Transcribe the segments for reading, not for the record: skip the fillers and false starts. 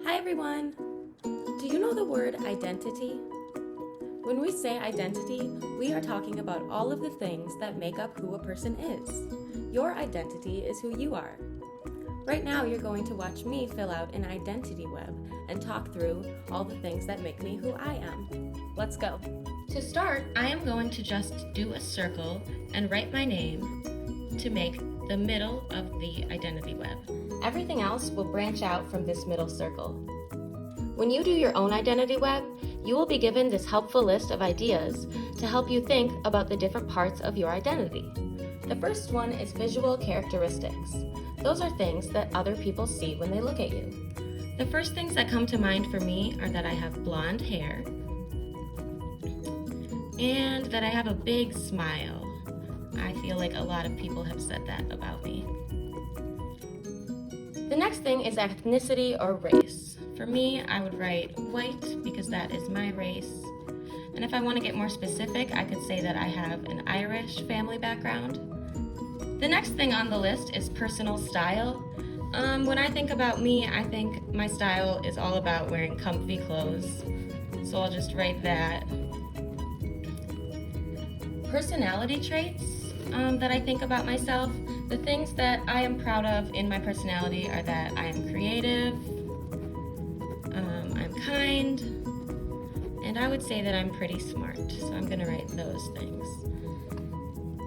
Hi everyone! Do you know the word identity? When we say identity, we are talking about all of the things that make up who a person is. Your identity is who you are. Right now you're going to watch me fill out an identity web and talk through all the things that make me who I am. Let's go! To start, I am going to just do a circle and write my name to make the middle of the identity web. Everything else will branch out from this middle circle. When you do your own identity web, you will be given this helpful list of ideas to help you think about the different parts of your identity. The first one is visual characteristics. Those are things that other people see when they look at you. The first things that come to mind for me are that I have blonde hair and that I have a big smile. I feel like a lot of people have said that about me. The next thing is ethnicity or race. For me, I would write white because that is my race. And if I want to get more specific, I could say that I have an Irish family background. The next thing on the list is personal style. When I think about me, I think my style is all about wearing comfy clothes. So I'll just write that. Personality traits that I think about myself. The things that I am proud of in my personality are that I am creative, I'm kind, and I would say that I'm pretty smart. So I'm going to write those things.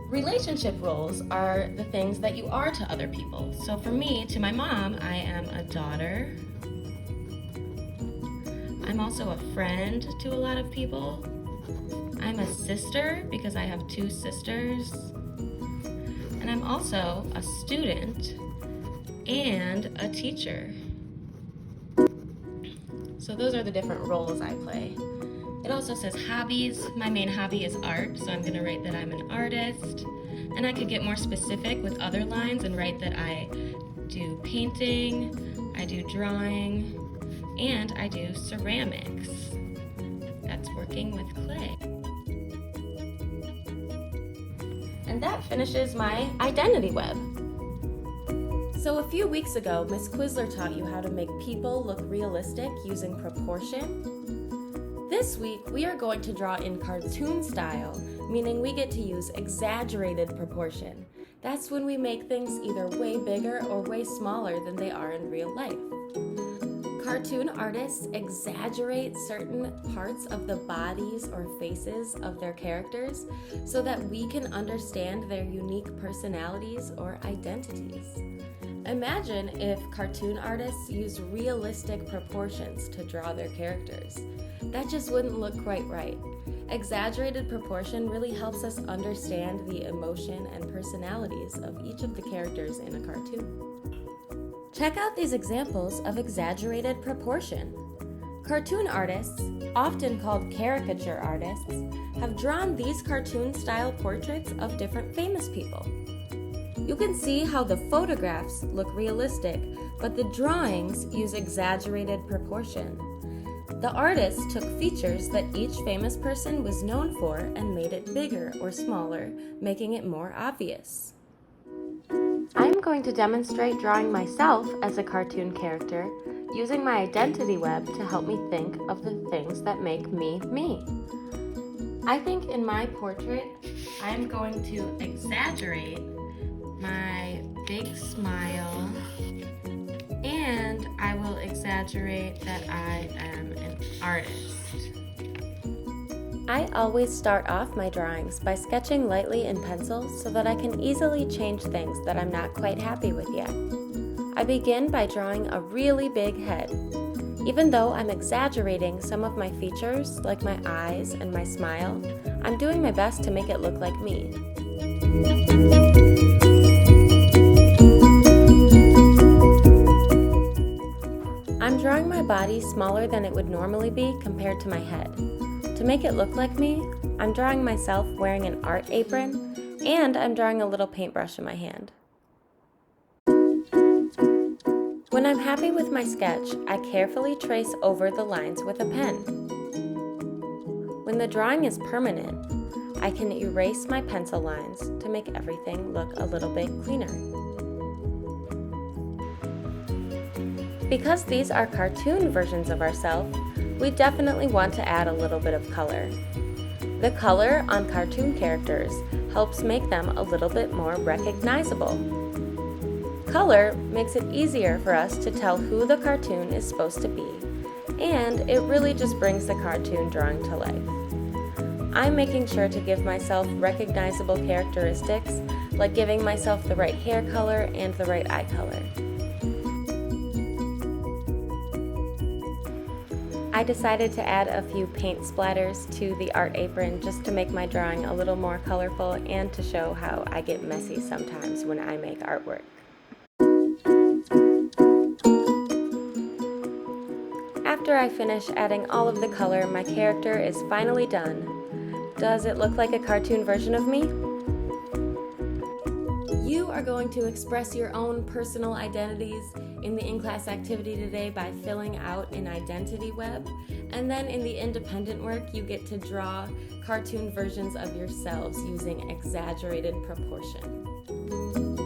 Relationship roles are the things that you are to other people. So for me, to my mom, I am a daughter. I'm also a friend to a lot of people. I'm a sister because I have two sisters. And I'm also a student and a teacher. So those are the different roles I play. It also says hobbies. My main hobby is art, so I'm going to write that I'm an artist. And I could get more specific with other lines and write that I do painting, I do drawing, and I do ceramics. That's working with clay. And that finishes my identity web. So a few weeks ago, Miss Quizler taught you how to make people look realistic using proportion. This week, we are going to draw in cartoon style, meaning we get to use exaggerated proportion. That's when we make things either way bigger or way smaller than they are in real life. Cartoon artists exaggerate certain parts of the bodies or faces of their characters so that we can understand their unique personalities or identities. Imagine if cartoon artists used realistic proportions to draw their characters. That just wouldn't look quite right. Exaggerated proportion really helps us understand the emotion and personalities of each of the characters in a cartoon. Check out these examples of exaggerated proportion. Cartoon artists, often called caricature artists, have drawn these cartoon-style portraits of different famous people. You can see how the photographs look realistic, but the drawings use exaggerated proportion. The artist took features that each famous person was known for and made it bigger or smaller, making it more obvious. I'm going to demonstrate drawing myself as a cartoon character using my identity web to help me think of the things that make me, me. I think in my portrait, I'm going to exaggerate my big smile, and I will exaggerate that I am an artist. I always start off my drawings by sketching lightly in pencil so that I can easily change things that I'm not quite happy with yet. I begin by drawing a really big head. Even though I'm exaggerating some of my features, like my eyes and my smile, I'm doing my best to make it look like me. I'm drawing my body smaller than it would normally be compared to my head. To make it look like me, I'm drawing myself wearing an art apron, and I'm drawing a little paintbrush in my hand. When I'm happy with my sketch, I carefully trace over the lines with a pen. When the drawing is permanent, I can erase my pencil lines to make everything look a little bit cleaner. Because these are cartoon versions of ourselves, we definitely want to add a little bit of color. The color on cartoon characters helps make them a little bit more recognizable. Color makes it easier for us to tell who the cartoon is supposed to be, and it really just brings the cartoon drawing to life. I'm making sure to give myself recognizable characteristics, like giving myself the right hair color and the right eye color. I decided to add a few paint splatters to the art apron just to make my drawing a little more colorful and to show how I get messy sometimes when I make artwork. After I finish adding all of the color, my character is finally done. Does it look like a cartoon version of me? You are going to express your own personal identities in the in-class activity today by filling out an identity web, and then in the independent work you get to draw cartoon versions of yourselves using exaggerated proportion.